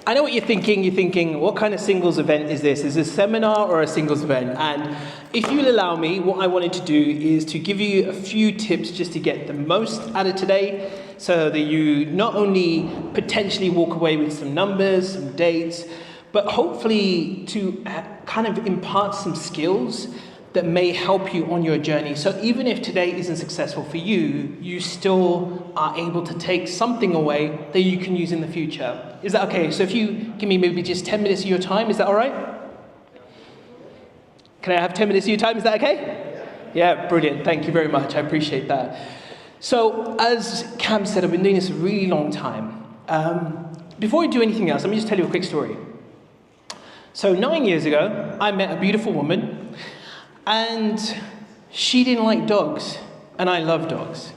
I know what you're thinking. You're thinking, what kind of singles event is this? Is this a seminar or a singles event? And if you'll allow me, what I wanted to do is to give you a few tips just to get the most out of today, so that you not only potentially walk away with some numbers, some dates, but hopefully to kind of impart some skills that may help you on your journey. So even if today isn't successful for you, you still are able to take something away that you can use in the future. Is that okay? So if you give me maybe just 10 minutes of your time, is that all right? Can I have 10 minutes of your time? Is that okay? Yeah, brilliant. Thank you very much. I appreciate that. So as Cam said, I've been doing this a really long time. Before I do anything else, let me just tell you a quick story. So 9 years ago, I met a beautiful woman, and she didn't like dogs, and I love dogs.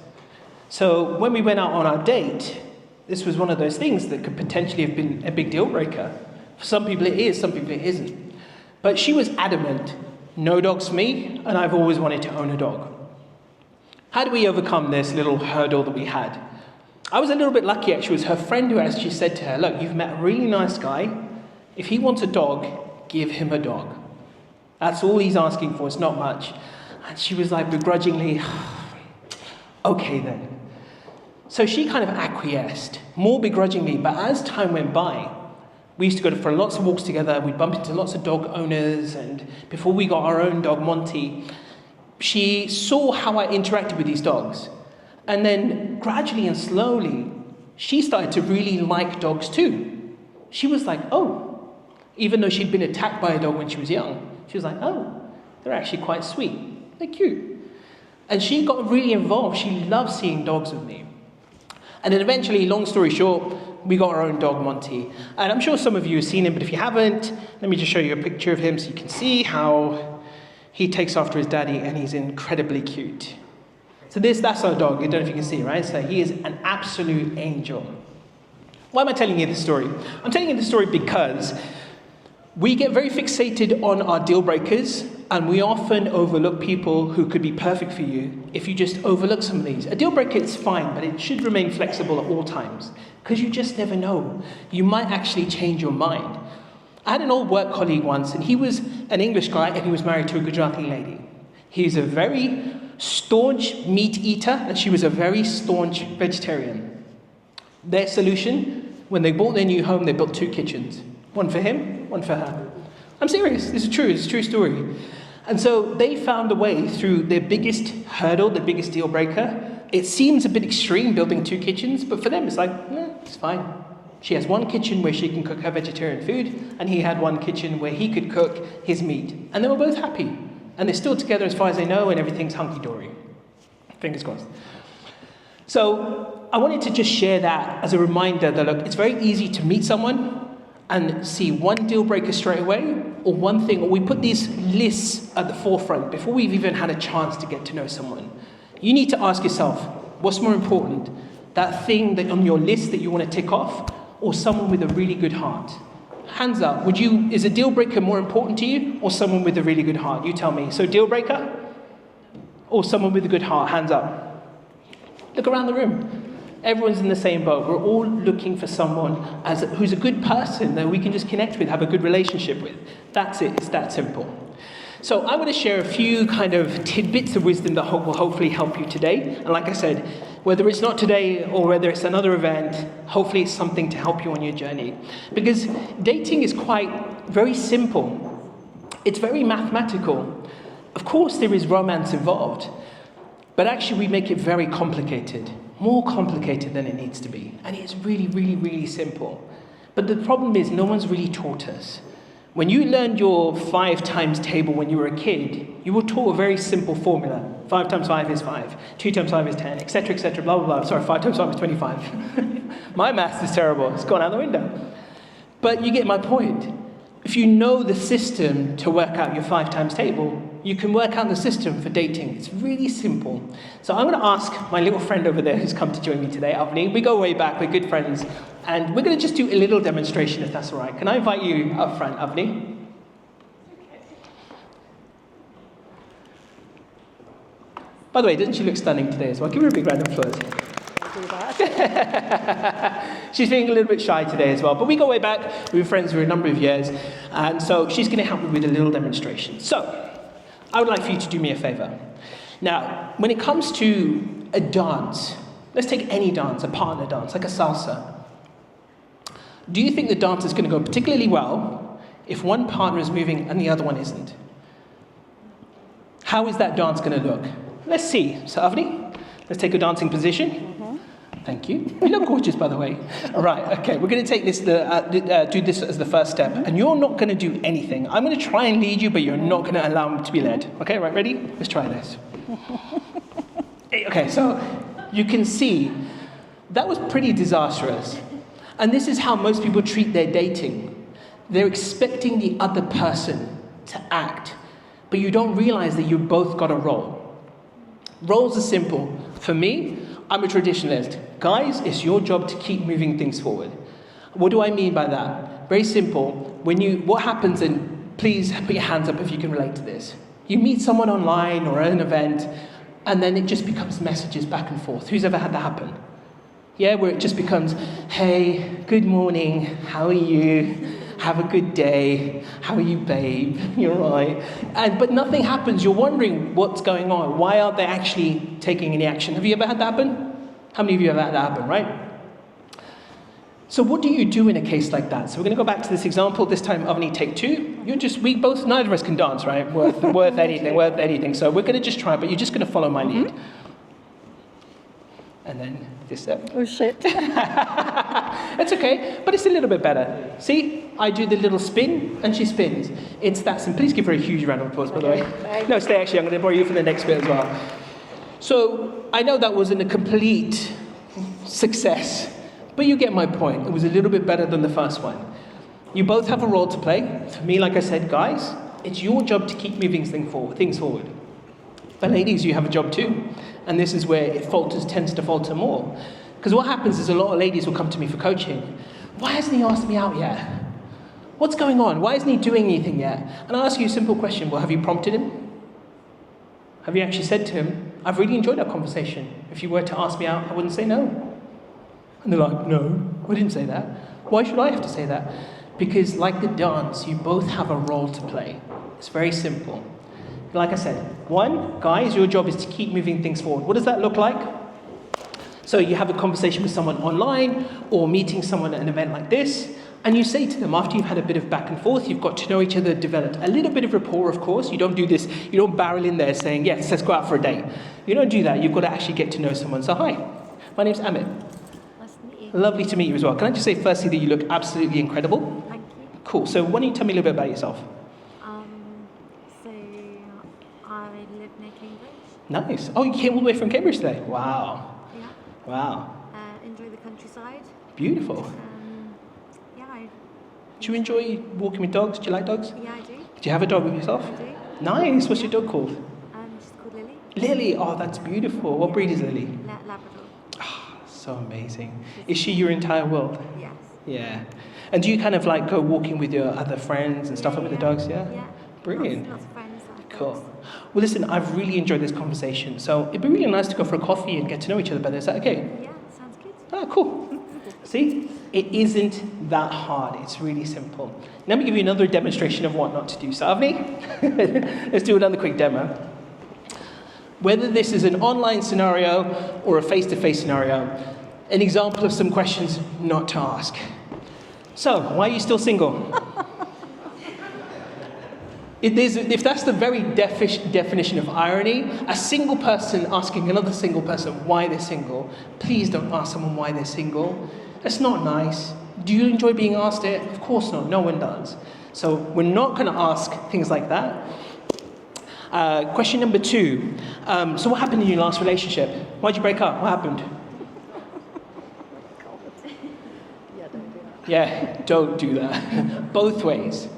So when we went out on our date, this was one of those things that could potentially have been a big deal breaker. For some people it is, some people it isn't. But she was adamant, no dogs for me, and I've always wanted to own a dog. How did we overcome this little hurdle that we had? I was a little bit lucky actually. It was her friend who actually said to her, look, you've met a really nice guy. If he wants a dog, give him a dog. That's all he's asking for, it's not much. And she was like begrudgingly, okay then. So she kind of acquiesced, more begrudgingly, but as time went by, we used to go for lots of walks together, we'd bump into lots of dog owners, and before we got our own dog, Monty, she saw how I interacted with these dogs. And then gradually and slowly, she started to really like dogs too. She was like, oh, even though she'd been attacked by a dog when she was young, she was like, oh, they're actually quite sweet. They're cute. And she got really involved. She loved seeing dogs with me. And then eventually, long story short, we got our own dog, Monty. And I'm sure some of you have seen him, but if you haven't, let me just show you a picture of him so you can see how he takes after his daddy, and he's incredibly cute. So that's our dog. I don't know if you can see, right? So he is an absolute angel. Why am I telling you this story? I'm telling you this story because we get very fixated on our deal breakers, and we often overlook people who could be perfect for you if you just overlook some of these. A deal breaker is fine, but it should remain flexible at all times, because you just never know. You might actually change your mind. I had an old work colleague once, and he was an English guy, and he was married to a Gujarati lady. He's a very staunch meat eater, and she was a very staunch vegetarian. Their solution, when they bought their new home, they built 2 kitchens. One for him, one for her. I'm serious, this is true, it's a true story. And so they found a way through their biggest hurdle, their biggest deal breaker. It seems a bit extreme building 2 kitchens, but for them it's like, it's fine. She has 1 kitchen where she can cook her vegetarian food, and he had 1 kitchen where he could cook his meat. And they were both happy. And they're still together as far as they know, and everything's hunky-dory. Fingers crossed. So I wanted to just share that as a reminder that, look, it's very easy to meet someone and see one deal breaker straight away, or one thing, or we put these lists at the forefront before we've even had a chance to get to know someone. You need to ask yourself, what's more important? That thing that on your list that you want to tick off, or someone with a really good heart? Hands up, is a deal breaker more important to you, or someone with a really good heart? You tell me. So deal breaker, or someone with a good heart? Hands up. Look around the room. Everyone's in the same boat. We're all looking for someone who's a good person that we can just connect with, have a good relationship with. That's it, it's that simple. So I'm going to share a few kind of tidbits of wisdom that will hopefully help you today. And like I said, whether it's not today or whether it's another event, hopefully it's something to help you on your journey. Because dating is very simple. It's very mathematical. Of course there is romance involved, but actually we make it very complicated. More complicated than it needs to be. And it's really, really, really simple. But the problem is no one's really taught us. When you learned your 5 times table when you were a kid, you were taught a very simple formula. 5 times 5 is 5. 2 times 5 is 10, etc., blah, blah, blah. Sorry, 5 times 5 is 25. My maths is terrible. It's gone out the window. But you get my point. If you know the system to work out your 5 times table, you can work out the system for dating. It's really simple. So I'm going to ask my little friend over there who's come to join me today, Avni. We go way back, we're good friends. And we're going to just do a little demonstration, if that's all right. Can I invite you up front, Avni? By the way, doesn't she look stunning today as well? Give her a big round of applause. do that. She's feeling a little bit shy today as well, but we go way back. We've been friends for a number of years, and so she's going to help me with a little demonstration. So, I would like for you to do me a favor. Now, when it comes to a dance, let's take any dance, a partner dance, like a salsa. Do you think the dance is going to go particularly well if one partner is moving and the other one isn't? How is that dance going to look? Let's see. So, Avni, let's take a dancing position. Mm-hmm. Thank you. You look gorgeous, by the way. Right, okay, we're going to take this, do this as the first step, and you're not going to do anything. I'm going to try and lead you, but you're not going to allow me to be led. Okay, right, ready? Let's try this. Okay, so you can see that was pretty disastrous. And this is how most people treat their dating. They're expecting the other person to act, but you don't realize that you've both got a role. Roles are simple. For me, I'm a traditionalist. Guys, it's your job to keep moving things forward. What do I mean by that? Very simple. What happens, and please put your hands up if you can relate to this. You meet someone online or at an event, and then it just becomes messages back and forth. Who's ever had that happen? Yeah, where it just becomes, hey, good morning, how are you? Have a good day. How are you, babe? You're right. But nothing happens. You're wondering what's going on. Why aren't they actually taking any action? Have you ever had that happen? How many of you have had that happen, right? So what do you do in a case like that? So we're going to go back to this example. This time, Avni, take two. Neither of us can dance, right? Worth anything. So we're going to just try, but you're just going to follow my lead. And then this step. Oh, shit. It's okay, but it's a little bit better. See, I do the little spin, and she spins. It's that simple. Please give her a huge round of applause, by the way. No, stay, actually. I'm going to borrow you for the next bit as well. So, I know that wasn't a complete success, but you get my point. It was a little bit better than the first one. You both have a role to play. For me, like I said, guys, it's your job to keep moving things forward. But ladies, you have a job too. And this is where it tends to falter more. Because what happens is a lot of ladies will come to me for coaching. Why hasn't he asked me out yet? What's going on? Why isn't he doing anything yet? And I ask you a simple question. Well, have you prompted him? Have you actually said to him, I've really enjoyed our conversation. If you were to ask me out, I wouldn't say no. And they're like, no, I didn't say that. Why should I have to say that? Because like the dance, you both have a role to play. It's very simple. Like I said, one, guys, your job is to keep moving things forward. What does that look like? So you have a conversation with someone online or meeting someone at an event like this, and you say to them, after you've had a bit of back and forth, you've got to know each other, developed a little bit of rapport, of course. You don't do this, you don't barrel in there saying, yes, let's go out for a date. You don't do that. You've got to actually get to know someone. So hi, my name's Amit. Nice to meet you. Lovely to meet you as well. Can I just say firstly that you look absolutely incredible? Thank you. Cool. So why don't you tell me a little bit about yourself? I live near Cambridge. Nice. Oh, you came all the way from Cambridge today? Wow. Yeah. Wow. Enjoy the countryside. Beautiful. Yeah. Do you enjoy walking with dogs? Do you like dogs? Yeah, I do. Do you have a dog with yourself? I do. Nice. What's your dog called? She's called Lily. Lily. Oh, that's beautiful. What breed is Lily? Labrador. Oh, so amazing. Is she your entire world? Yes. Yeah. And do you kind of like go walking with your other friends and stuff with the dogs? Yeah. Yeah. Brilliant. Lots of friends. Cool. Well, listen, I've really enjoyed this conversation. So it'd be really nice to go for a coffee and get to know each other better. Is that okay? Yeah, sounds good. Ah, cool. See, it isn't that hard. It's really simple. Let me give you another demonstration of what not to do. So, Avni, let's do another quick demo. Whether this is an online scenario or a face-to-face scenario, an example of some questions not to ask. So, why are you still single? If that's the very definition of irony, a single person asking another single person why they're single, please don't ask someone why they're single. That's not nice. Do you enjoy being asked it? Of course not. No one does. So we're not going to ask things like that. Question number 2. So what happened in your last relationship? Why'd you break up? What happened? Yeah, don't do that. Both ways.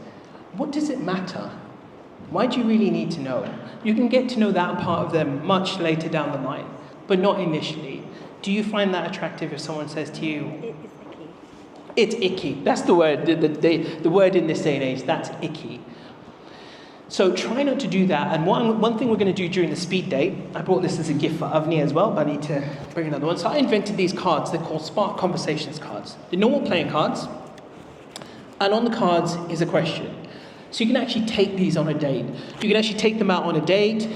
What does it matter? Why do you really need to know? You can get to know that part of them much later down the line, but not initially. Do you find that attractive if someone says to you, It is icky. it's icky? That's the word, the word in this day and age, that's icky. So try not to do that. And one thing we're going to do during the speed date, I brought this as a gift for Avni as well, but I need to bring another one. So I invented these cards. They're called Spark Conversations cards. They're normal playing cards. And on the cards is a question. So you can actually take these on a date. You can actually take them out on a date.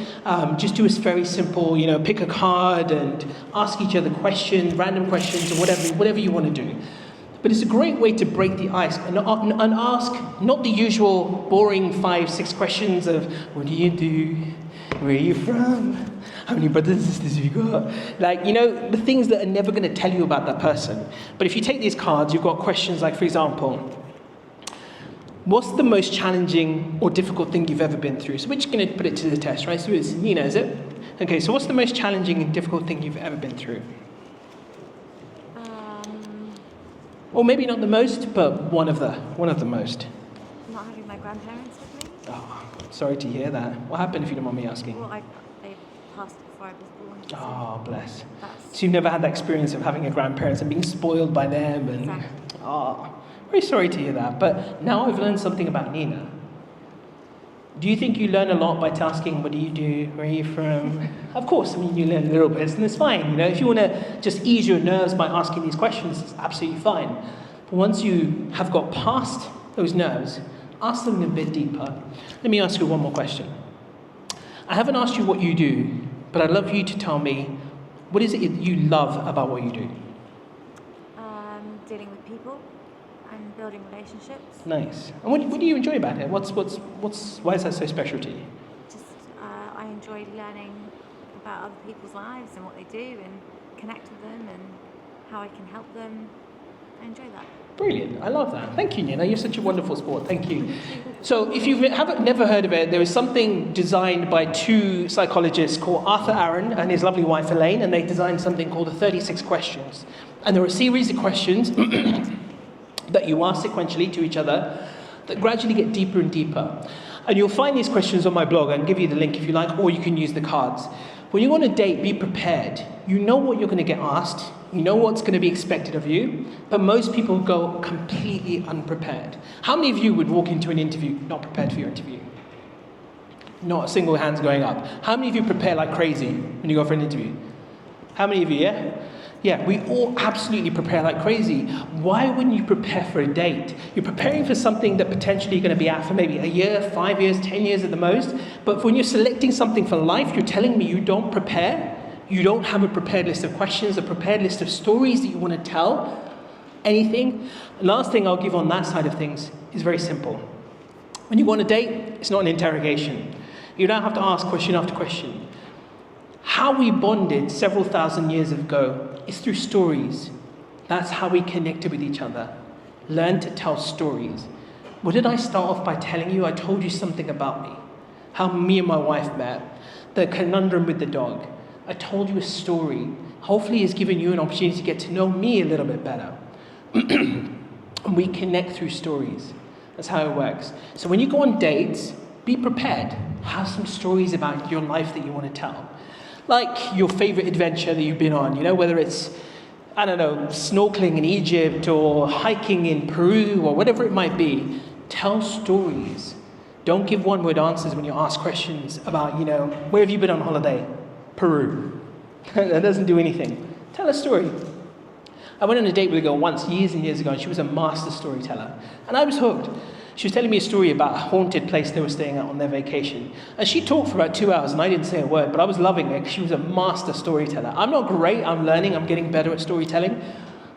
Just do a very simple, pick a card and ask each other questions, random questions, or whatever you want to do. But it's a great way to break the ice and ask not the usual boring 5-6 questions of what do you do, where are you from, how many brothers and sisters have you got? The things that are never going to tell you about that person. But if you take these cards, you've got questions like, for example, what's the most challenging or difficult thing you've ever been through? So we're just going to put it to the test, right? So it's Nina, is it? Okay, so what's the most challenging and difficult thing you've ever been through? Or maybe not the most, but one of the most. Not having my grandparents with me. Oh, sorry to hear that. What happened, if you don't mind me asking? Well, they passed before I was born. So Oh, bless. that's So you've never had that experience of having a grandparents and being spoiled by them and... Exactly. Oh, very sorry to hear that. But now I've learned something about Nina. Do you think you learn a lot by asking, what do you do, where are you from? Of course, you learn a little bit, and it's fine. If you want to just ease your nerves by asking these questions, it's absolutely fine. But once you have got past those nerves, ask them a bit deeper. Let me ask you one more question. I haven't asked you what you do, but I'd love you to tell me, what is it you love about what you do? dealing with people and building relationships. Nice. And what do you enjoy about it? Why is that so special to you? Just I enjoy learning about other people's lives and what they do and connect with them and how I can help them. I enjoy that. Brilliant. I love that. Thank you, Nina. You're such a wonderful sport. Thank you. So if you haven't never heard of it, there was something designed by two psychologists called Arthur Aaron and his lovely wife Elaine, and they designed something called the 36 questions. And there are a series of questions that you ask sequentially to each other that gradually get deeper and deeper. And you'll find these questions on my blog. I can give you the link if you like, or you can use the cards. When you go on a date, be prepared. You know what you're going to get asked. You know what's going to be expected of you. But most people go completely unprepared. How many of you would walk into an interview not prepared for your interview? Not a single hand's going up. How many of you prepare like crazy when you go for an interview? How many of you, yeah? Yeah, we all absolutely prepare like crazy. Why wouldn't you prepare for a date? You're preparing for something that potentially you're going to be at for maybe a year, 5 years, 10 years at the most. But when you're selecting something for life, you're telling me you don't prepare. You don't have a prepared list of questions, a prepared list of stories that you want to tell, anything. Last thing I'll give on that side of things is very simple. When you go on a date, it's not an interrogation. You don't have to ask question after question. How we bonded several thousand years ago is through stories. That's how we connected with each other. Learn to tell stories. What did I start off by telling you? I told you something about me. How me and my wife met. The conundrum with the dog. I told you a story. Hopefully it's given you an opportunity to get to know me a little bit better. And we connect through stories. That's how it works. So when you go on dates, be prepared. Have some stories about your life that you want to tell. Like your favorite adventure that you've been on, whether it's, snorkeling in Egypt or hiking in Peru or whatever it might be. Tell stories. Don't give one-word answers when you ask questions about, where have you been on holiday? Peru. That doesn't do anything. Tell a story. I went on a date with a girl once, years and years ago, and she was a master storyteller. And I was hooked. She was telling me a story about a haunted place they were staying at on their vacation. And she talked for about 2 hours, and I didn't say a word, but I was loving it because she was a master storyteller. I'm not great, I'm learning, I'm getting better at storytelling.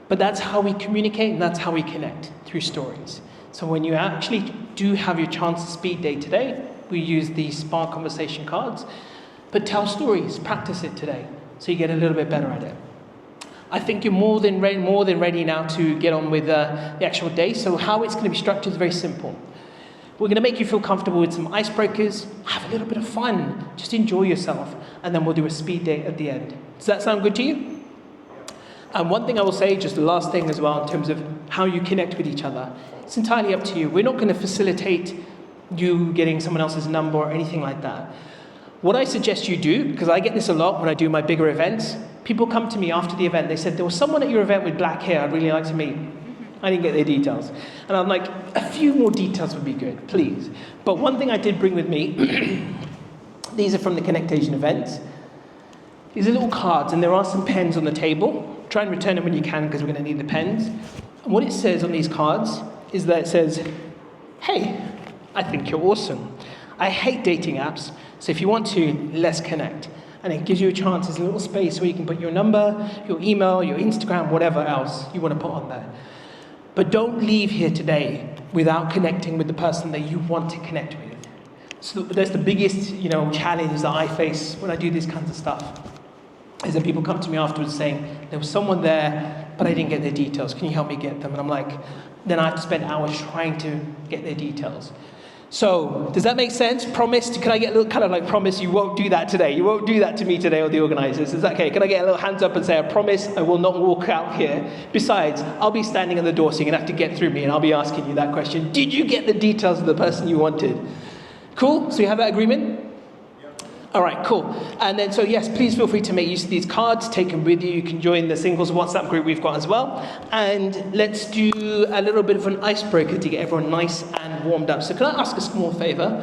But that's how we communicate, and that's how we connect, through stories. So when you actually do have your chance to speed date today, we use these Spark Conversation cards. But tell stories, practice it today, so you get a little bit better at it. I think you're more than ready now to get on with the actual day. So how it's going to be structured is very simple. We're going to make you feel comfortable with some icebreakers, have a little bit of fun, just enjoy yourself, and then we'll do a speed date at the end. Does that sound good to you? And one thing I will say, just the last thing as well, in terms of how you connect with each other, it's entirely up to you. We're not going to facilitate you getting someone else's number or anything like that. What I suggest you do, because I get this a lot when I do my bigger events, people come to me after the event, they said, there was someone at your event with black hair I'd really like to meet. I didn't get their details. And I'm like, a few more details would be good, please. But one thing I did bring with me, these are from the Connectation events. These are little cards, and there are some pens on the table. Try and return them when you can, because we're going to need the pens. And what it says on these cards is that it says, hey, I think you're awesome. I hate dating apps, so if you want to, let's connect. And it gives you a chance, there's a little space where you can put your number, your email, your Instagram, whatever else you want to put on there. But don't leave here today without connecting with the person that you want to connect with. So that's the biggest, challenge that I face when I do these kinds of stuff. Is that people come to me afterwards saying, there was someone there, but I didn't get their details. Can you help me get them? And I'm like, then I have to spend hours trying to get their details. So, does that make sense? Promise? Can I get a little kind of like promise you won't do that today? You won't do that to me today or the organizers. Is that okay? Can I get a little hands up and say, I promise I will not walk out here. Besides, I'll be standing on the door so you're going to have to get through me and I'll be asking you that question. Did you get the details of the person you wanted? Cool? So you have that agreement? All right, cool. And then, so yes, please feel free to make use of these cards, take them with you. You can join the singles WhatsApp group we've got as well. And let's do a little bit of an icebreaker to get everyone nice and warmed up. So can I ask a small favor?